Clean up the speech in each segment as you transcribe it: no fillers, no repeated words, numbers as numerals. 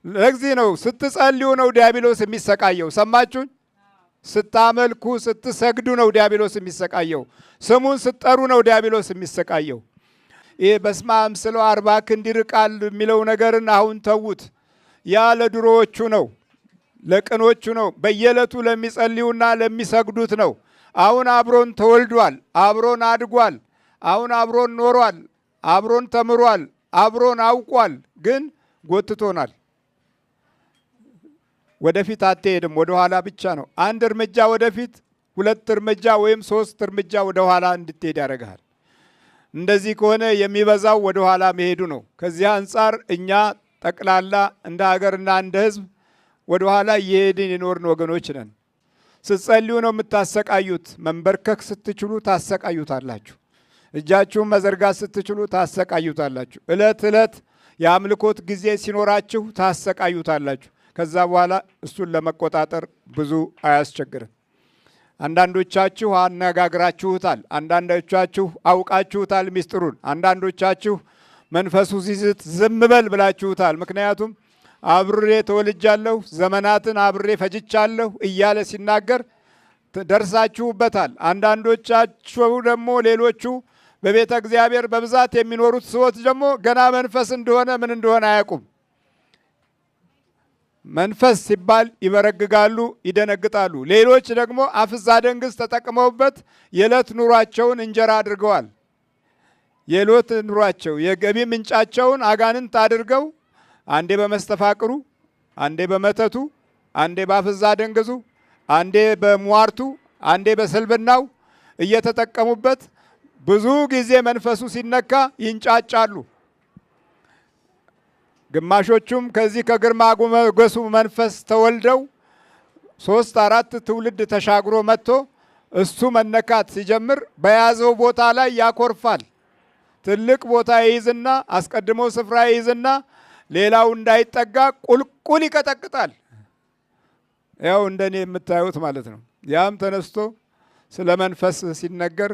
ለዚህ ነው ስትጸልዩ ነው ዲያብሎስ የሚሰቃየው። ሰማችሁን? ስታመልኩ ስትሰግዱ ነው ዲያብሎስ የሚሰቃየው። ስሙን ስትጠሩ ነው ዲያብሎስ የሚሰቃየው። ይህ በስመ አብ ስለው 40 ክንድ ይርቃል የሚለው ነገርን አሁን ተዉት። ያ ለድሮዎቹ ነው፣ ለቅኖቹ ነው፣ በየዕለቱ ለሚጸልዩና ለሚሰግዱት ነው። አሁን አብሮን ተወልዷል፣ አብሮን አድጓል፣ አሁን አብሮን ኖሯል፣ አብሮን ተምሯል፣ አብሮን አውቋል። ግን ጎትቶናል። ወደፊት አትሄድም፣ ወደ ኋላ ብቻ ነው። አንድ እርምጃ ወደፊት፣ 2 እርምጃ ወይም 3 እርምጃ ወደ ኋላ እንድትሄድ ያደርጋል። እንደዚህ ከሆነ የሚበዛው ወደ ኋላ መሄዱ ነው። ከዚህ አንጻር እኛ ጠቅላላ እንደ ሀገርና እንደ ሕዝብ ወደ ኋላ እየሄድን የኖርን ወገኖች ነን። ስትጸልዩ ነው የምታሰቃዩት። መንበርከክ ስትችሉ ታሰቃዩታላችሁ። እጃችሁን መዘርጋት ስትችሉ ታሰቃዩታላችሁ። ዕለት ዕለት የአምልኮት ጊዜ ሲኖራችሁ ታሰቃዩታላችሁ። ከዛ በኋላ እሱን ለመቆጣጠር ብዙ አያስቸግርም። አንዳንዶቻችሁ አነጋግራችሁታል፣ አንዳንዶቻችሁ አውቃችሁታል ሚስጥሩን፣ አንዳንዶቻችሁ መንፈሱ ሲዝት ዝም በል ብላችሁታል። ምክንያቱም አብሬ ተወልጃለሁ፣ ዘመናትን አብሬ ፈጅቻለሁ እያለ ሲናገር ደርሳችሁበታል። አንዳንዶቻችሁ ደግሞ ሌሎቹ በቤተ እግዚአብሔር በብዛት የሚኖሩት ሰዎች ደግሞ ገና መንፈስ እንደሆነ ምን እንደሆነ አያውቁም። መንፈስ ሲባል ይበረግጋሉ፣ ይደነግጣሉ። ሌሎች ደግሞ አፍዛ ደንግዝ ተጠቅመውበት የዕለት ኑሯቸውን እንጀራ አድርገዋል። የዕለት ኑሯቸው የገቢ ምንጫቸውን አጋንንት አድርገው አንዴ በመስተፋቅሩ፣ አንዴ በመተቱ፣ አንዴ በአፍዛ ደንግዙ፣ አንዴ በሟርቱ፣ አንዴ በስልብናው እየተጠቀሙበት ብዙ ጊዜ መንፈሱ ሲነካ ይንጫጫሉ። ግማሾቹም ከዚህ ከግርማ ሞገሱ መንፈስ ተወልደው 3-4 ትውልድ ተሻግሮ መጥቶ እሱ መነካት ሲጀምር በያዘው ቦታ ላይ ያኮርፋል። ትልቅ ቦታ ይይዝና አስቀድሞ ስፍራ ይይዝና ሌላው እንዳይጠጋ ቁልቁል ይቀጠቅጣል። ያው እንደኔ የምታዩት ማለት ነው። ያም ተነስቶ ስለ መንፈስ ሲነገር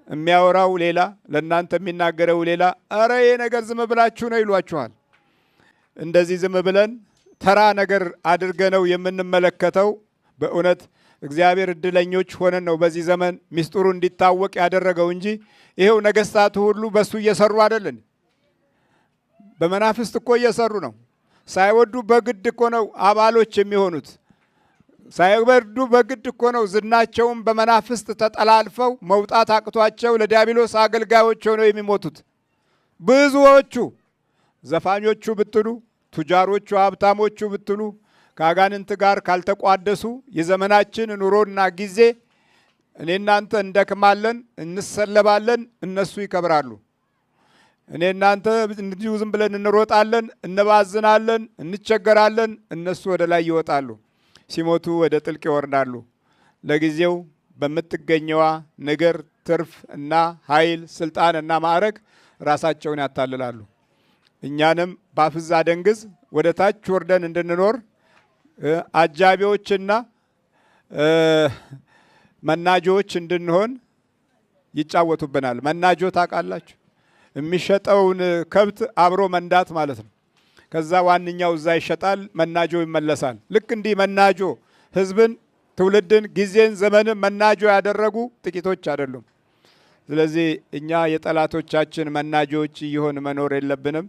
የሚያወራው ሌላ፣ ለእናንተ የሚናገረው ሌላ። አረ ይሄ ነገር ዝም ብላችሁ ነው ይሏችኋል። እንደዚህ ዝም ብለን ተራ ነገር አድርገነው የምንመለከተው በእውነት እግዚአብሔር እድለኞች ሆነን ነው በዚህ ዘመን ሚስጥሩ እንዲታወቅ ያደረገው እንጂ ይሄው ነገስታቱ ሁሉ በሱ እየሰሩ አይደለን። በመናፍስት እኮ እየሰሩ ነው። ሳይወዱ በግድ እኮ ነው አባሎች የሚሆኑት። ሳይወዱ በግድ እኮ ነው ዝናቸውን በመናፍስት ተጠላልፈው መውጣት አቅቷቸው ለዲያብሎስ አገልጋዮች ሆነው የሚሞቱት ብዙዎቹ። ዘፋኞቹ ብትሉ፣ ቱጃሮቹ፣ ሀብታሞቹ ብትሉ ከአጋንንት ጋር ካልተቋደሱ የዘመናችን ኑሮና ጊዜ እኔ እናንተ እንደክማለን፣ እንሰለባለን፣ እነሱ ይከብራሉ። እኔ እናንተ እንዲሁ ዝም ብለን እንሮጣለን፣ እንባዝናለን፣ እንቸገራለን፣ እነሱ ወደ ላይ ይወጣሉ። ሲሞቱ ወደ ጥልቅ ይወርዳሉ። ለጊዜው በምትገኘዋ ነገር ትርፍ እና ኃይል፣ ስልጣን እና ማዕረግ ራሳቸውን ያታልላሉ። እኛንም በአፍዛ ደንግዝ ወደ ታች ወርደን እንድንኖር አጃቢዎችና መናጆዎች እንድንሆን ይጫወቱብናል። መናጆ ታውቃላችሁ? የሚሸጠውን ከብት አብሮ መንዳት ማለት ነው። ከዛ ዋንኛው እዛ ይሸጣል፣ መናጆ ይመለሳል። ልክ እንዲህ መናጆ ህዝብን፣ ትውልድን፣ ጊዜን፣ ዘመንን መናጆ ያደረጉ ጥቂቶች አይደሉም። ስለዚህ እኛ የጠላቶቻችን መናጆዎች እየሆን መኖር የለብንም።